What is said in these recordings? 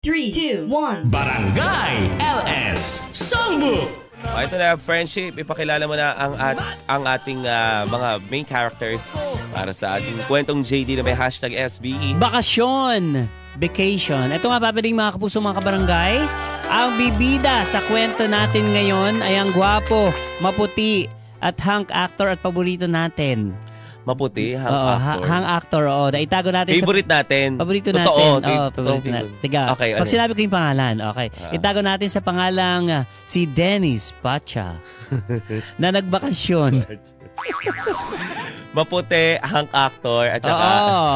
3, 2, 1. Barangay LS Songbook! Ito na, friendship. Ipakilala mo na ang ating mga main characters para sa ating kwentong JD na may hashtag SBE. Bakasyon, vacation. Ito nga papaling mga kapuso, mga kabarangay. Ang bibida sa kwento natin ngayon ay ang gwapo, maputi, at hunk actor at paborito natin. Maputi, hang actor. Hang actor, oo. Itago natin favorite natin. Paborito Totoo, natin. Paborito natin. Tiga, okay, pag sinabi ko yung pangalan, okay. Itago natin sa pangalang si Dennis Pacha na nagbakasyon. Maputi, hang actor, at saka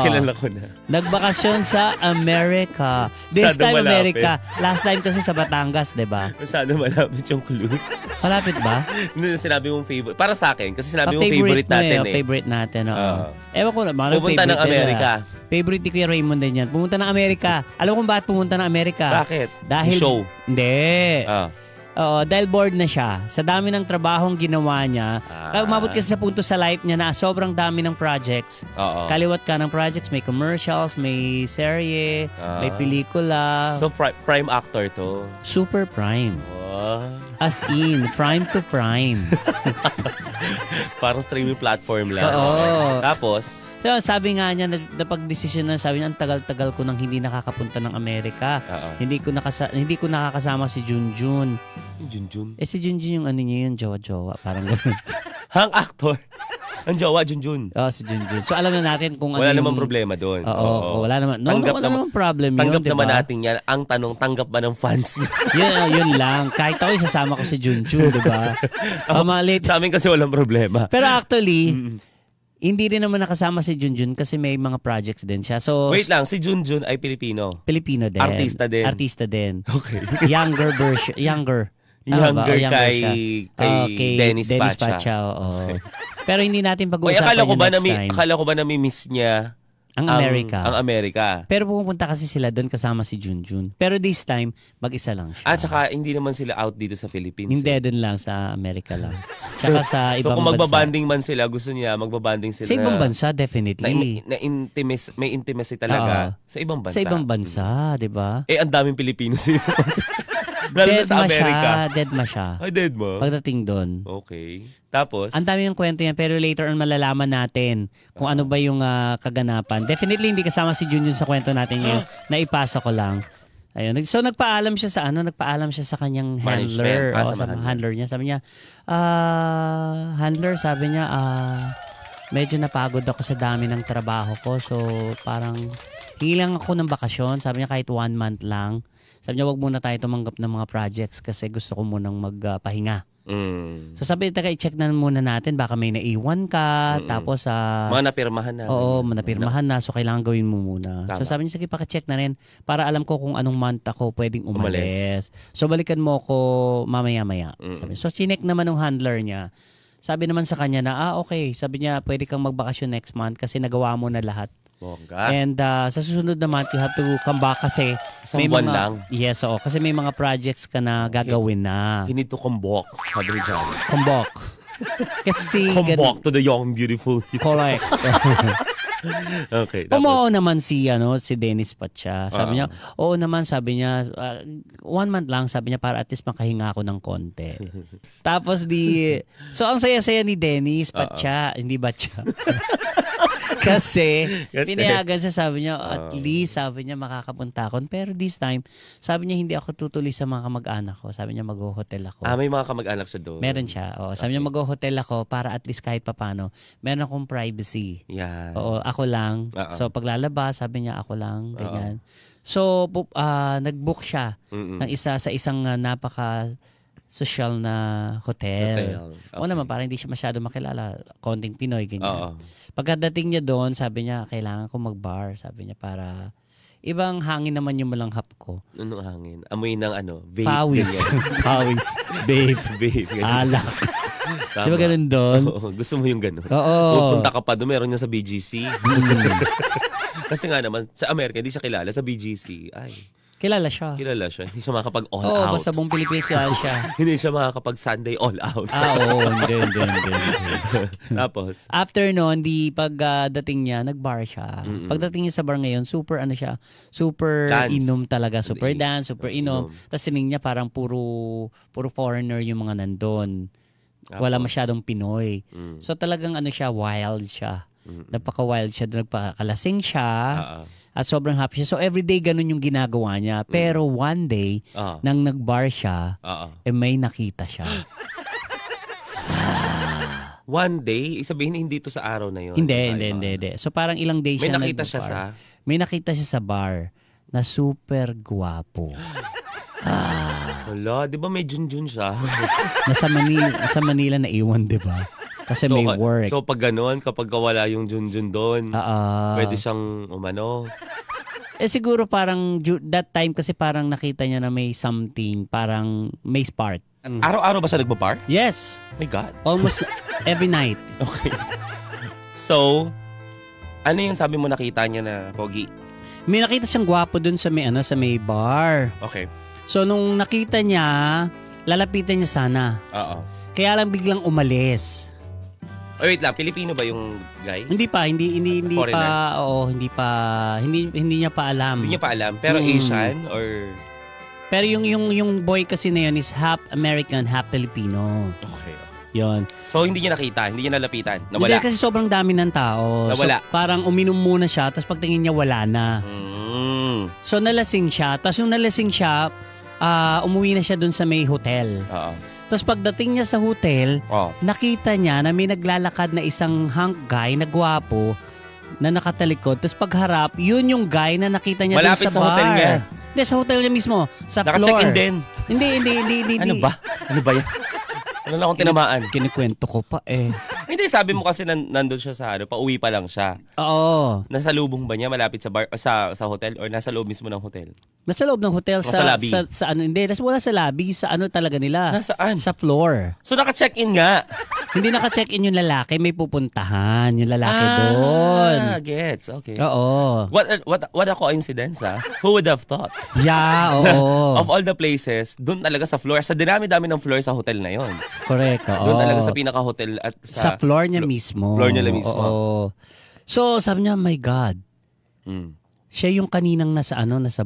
kilala ko na. Nagbakasyon sa America. This time America. Last time kasi sa Batangas, di ba? Masyado malapit yung clue. Malapit ba? Hindi, sinabi mong favorite. Para sa akin, kasi sinabi mong favorite natin eh. Favorite natin, oo. Ewan ko na. Pumunta ng Amerika. Favorite ni Kuya Raymond din yan. Pumunta ng Amerika. Alam mo kung bakit pumunta ng Amerika? Bakit? Dahil show? Hindi. Oo, dahil bored na siya. Sa dami ng trabahong ginawa niya. Kaya umabot kasi sa punto sa life niya na sobrang dami ng projects. Kaliwat ka ng projects. May commercials, may serye, may pelikula. So, prime actor to? Super prime. As in, prime to prime. Parang streaming platform lang. Oo. Tapos? So, sabi nga niya, napag-desisyon na, sabi niya, ang tagal-tagal ko nang hindi nakakapunta ng Amerika. Hindi ko nakakasama si Junjun. Junjun? Si Junjun yung ano niya yun, jowa-jowa. Parang gano'n. Hang actor? Ang jowa, Junjun? Si Junjun. So, alam na natin kung wala ano namang problema doon. Wala naman. Wala namang problem yun, tanggap diba? naman natin yan. Ang tanong, tanggap ba ng fans? yun lang. Kahit ako, isasama ko si Junjun, diba? Sa amin kasi walang problema. Pero actually, hindi rin naman nakasama si Junjun kasi may mga projects din siya. So, wait lang, si Junjun ay Pilipino? Pilipino din. Artista din? Artista din. Okay. Younger version. Younger Kay Dennis Pacha. Okay. Pero hindi natin pag-uusapan akala time. ko ba na-miss niya ang Amerika. Ang Amerika. Pero pumunta kasi sila doon kasama si Junjun. Pero this time, mag-isa lang siya. Tsaka hindi naman sila out dito sa Philippines. Hindi, doon lang sa Amerika lang. Tsaka sa ibang bansa. So kung magbabanding man sila, gusto niya magbabanding sila. Sa ibang bansa, definitely. May intimacy talaga. Sa ibang bansa. Sa ibang bansa, di ba? Ang daming Pilipino sa ibang bansa. Dead sa Amerika. Dead ma siya. Ay, dead mo? Pagdating doon. Okay. Tapos? Ang dami ng kwento yan, pero later on malalaman natin kung ano ba yung kaganapan. Definitely hindi kasama si Junjun sa kwento natin yun. Naipasa ko lang. Ayun. So nagpaalam siya sa kanyang handler. Sa handler niya. Sabi niya, handler, medyo napagod ako sa dami ng trabaho ko. So parang hilang ako ng bakasyon. Sabi niya kahit 1 month lang. Sabi niya, wag muna tayo tumanggap ng mga projects kasi gusto ko munang magpahinga. So sabi niya, i-check na muna natin. Baka may naiwan ka. Tapos mga napirmahan na. Oo, napirmahan na. So kailangan gawin mo muna. Tama. So sabi niya, sige, paka-check na rin para alam ko kung anong month ako pwedeng umalis. So balikan mo ako mamaya-maya. Sabi, so chinek naman ng handler niya. Sabi naman sa kanya na, okay. Sabi niya, pwede kang magbakasyon next month kasi nagawa mo na lahat. Bongga. And sa susunod na month, you have to come back kasi may mga lang. Yes, kasi may mga projects ka na gagawin na. You need to combok. Sabi dyan. Combok. Kasi combok to the young beautiful. Correct. Okay. Oo naman si Dennis Pacha. Sabi niya, oo naman, sabi niya 1 month lang, sabi niya para at least makahinga ako ng konti. Tapos so ang saya-saya ni Dennis Pacha, hindi Pacha. Kasi pinayagan siya, sabi niya, at least, sabi niya, makakapunta ako. Pero this time, sabi niya, hindi ako tutuloy sa mga kamag-anak ko. Sabi niya, mag-hotel ako. May mga kamag-anak siya doon? Meron siya. Sabi niya, mag-hotel ako para at least kahit papano, meron akong privacy. Yeah. Ako lang. So, paglalabas, sabi niya, ako lang. Ganyan. So, nag-book siya ng sa isang napaka-social na hotel. Okay. Naman, parang hindi siya masyado makilala. Konting Pinoy, ganyan. Pagkadating niya doon, sabi niya, kailangan ko mag-bar. Sabi niya, para ibang hangin naman yung malanghap ko. Anong hangin? Amoy ng vape. Pawis. Pawis. Vape. Alak. Di ba ganun doon? Gusto mo yung ganun? Oo. Pupunta ka pa doon, meron niya sa BGC. Kasi nga naman, sa Amerika, hindi siya kilala. Sa BGC, Kilala siya. Hindi siya makakapag-all Oo, out. basta buong Pilipinas kilala siya. Hindi siya makakapag-Sunday all out. Oo, hindi. Tapos? After noon, pagdating niya, nag-bar siya. Pagdating niya sa bar ngayon, super super dance. Inom talaga. Super dance, super inom. Tapos tingin niya parang puro foreigner yung mga nandun. Wala masyadong Pinoy. So talagang wild siya. Napaka-wild siya. Nagpakalasing siya. At sobrang happy siya. So everyday ganun yung ginagawa niya. Pero one day, nang nag-bar siya, may nakita siya. One day? Sabihin hindi to sa araw na yun. Hindi. So parang ilang days siya nakita siya sa? May nakita siya sa bar na super gwapo. Wala, di ba may junjun siya? Sa Manila na iwan, di ba? Kasi may work. So pag gano'n, kapag wala yung junjun doon, pwede siyang umano. Siguro parang that time kasi parang nakita niya na may something, parang may spark. Araw-araw ba siya nagpa-bar? Yes. My God. Almost every night. Okay. So, ano yung sabi mo nakita niya na pogi? May nakita siyang gwapo dun sa may bar. Okay. So nung nakita niya, lalapitan niya sana. Kaya lang biglang umalis. Wait lang, Pilipino ba yung guy? Hindi pa. Hindi niya pa alam. Hindi niya pa alam, pero Asian or... Pero yung boy kasi na yun is half American, half Filipino. Okay. Yun. So hindi niya nakita, hindi niya nalapitan, nawala. Hindi kasi sobrang dami ng tao. Nawala. So, parang uminom muna siya, tapos pagtingin niya wala na. So nalasing siya, tapos yung nalasing siya, umuwi na siya dun sa may hotel. Tapos pagdating niya sa hotel, nakita niya na may naglalakad na isang hunk guy na gwapo na nakatalikod. Tapos pagharap, yun yung guy na nakita niya malapit dun sa bar. Hotel niya. Hindi, sa hotel niya mismo. Sa floor. Naka-check-in din. Hindi. Ano ba yan? Ano lang akong tinamaan? Kinikwento ko pa eh. Hindi, sabi mo kasi nandun siya sa pauwi pa lang siya. Oo. Nasa lubong ba niya malapit sa bar sa hotel or nasa loob mismo ng hotel? Nasa loob ng hotel sa lobby. Sa hindi, wala sa lobby, sa talaga nila. Nasaan? Sa floor. So naka-check-in nga. Hindi naka-check-in yung lalaki, may pupuntahan yung lalaki doon. Gets. Okay. Oo. What a coincidence, Who would have thought? Yeah, oo. Of all the places, doon talaga sa floor, sa dinami-dami ng floor sa hotel na yon. Correct, oo. Doon talaga sa pinaka-hotel at sa floor niya mismo. Floor niya mismo. Oo. So, sabi niya, my God. Siya yung kaninang nasa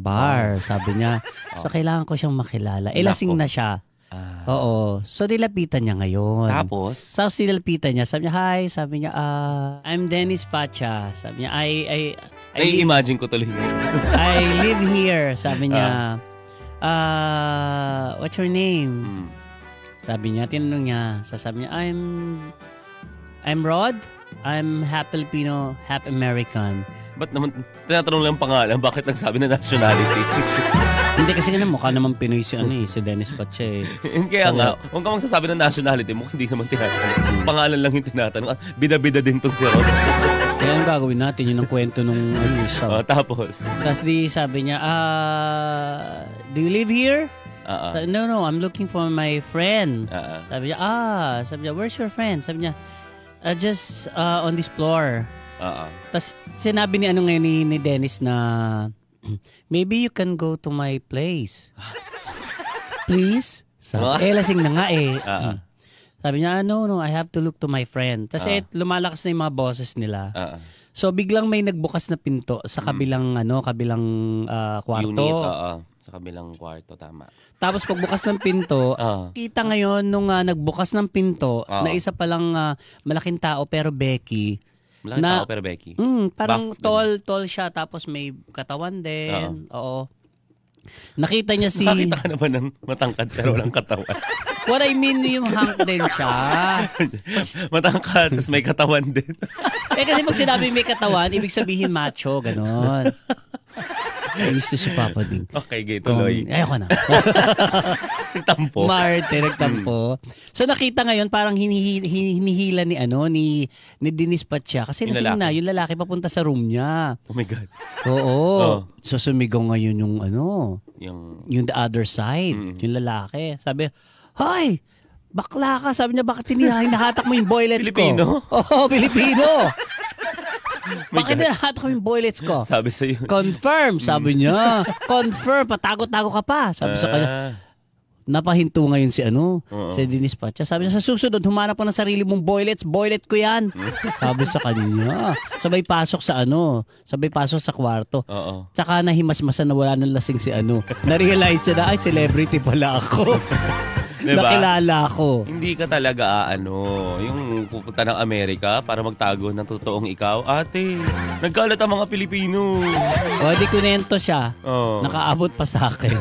bar, sabi niya. So, kailangan ko siyang makilala. Lasing na siya. Oo. So, nilapitan niya ngayon. Tapos? So, nilapitan niya. Sabi niya, hi. Sabi niya, I'm Dennis Pacha. Sabi niya, imagine ko tuloy ngayon. I live here. Sabi niya, what's your name? Sabi niya, tinanong niya. Sabi niya, I'm Rod. I'm half Filipino, half American. Ba't naman, tinatanong lang pangalan, bakit nagsabi na nationality? Hindi kasi mukha naman Pinoy si Dennis Pacha eh. Kaya nga, kung ka magsasabi ng nationality mo, hindi naman tinatanong. Pangalan lang yung tinatanong. Bida-bida din tong si Rod. Kaya ang gagawin natin, yun ang kwento nung tapos? Tapos sabi niya, do you live here? No, I'm looking for my friend. Sabi niya, where's your friend? Sabi niya, just on this floor. Tapos sinabi ni ngayon ni Dennis na, maybe you can go to my place. Please? Sabi, lasing na nga eh. Sabi niya, no, I have to look to my friend. Tapos lumalakas na yung mga boses nila. So biglang may nagbukas na pinto sa kabilang kwarto. Unit, sa kabilang kwarto, tama. Tapos pagbukas ng pinto, kita ngayon nung nagbukas ng pinto na isa palang malaking tao pero Becky. Malaking tao pero Becky? Parang tall siya tapos may katawan din. Oo. Nakita niya si... Nakita ka naman ng matangkad pero walang katawan. What I mean yung hunk din siya. Matangkad tapos may katawan din. Kasi pag sinabi may katawan, ibig sabihin macho, ganon. Gusto si Papa din. Okay, gay tuloy. Ayoko na. Nagtampo. Nagtampo. So nakita ngayon parang hinihila ni Dennis Pacha kasi lasing na yung lalaki papunta sa room niya. Oh my God. Oo. So sumigaw ngayon yung the other side, yung lalaki. Sabi, "Hoy, bakla ka." Sabi niya, "Bakit hinahatak mo yung boylet ko?" Pilipino? Oo, Pilipino. Bakit lahat kaming boylets ko? Sabi sa'yo. Confirm, sabi niya. Confirm, patago-tago ka pa. Sabi sa kanya. Napahinto ngayon si Denise Pacha. Sabi niya, sa susunod, humanap pa ng sarili mong boylets. Boylet ko yan. Sabi sa kanya. Sabay pasok sa kwarto. Tsaka nahimasmasan na wala ng lasing si Na-realize siya na, ay, celebrity pala ako. Diba? Nakilala ko. Hindi ka talaga yung pupunta ng Amerika para magtago ng totoong ikaw. Ate, nagkalat ang mga Pilipino. Di kunento siya. Nakaabot pa sa akin.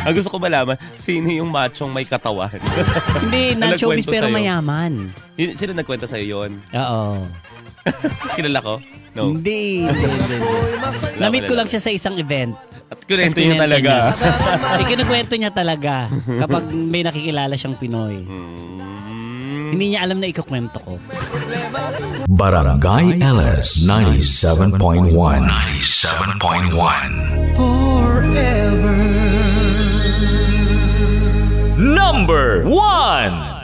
Ang gusto ko malaman, sino yung machong may katawan? Hindi, na-showbiz pero mayaman. Sino nagkwento sa'yo yun? Oo. Kilala ko? No. Hindi. Namit ko lang siya sa isang event. At kunento niya talaga. Ikinukwento niya talaga kapag may nakikilala siyang Pinoy. Hindi niya alam na ikukwento ko. Barangay LS 97.1 Forever Number 1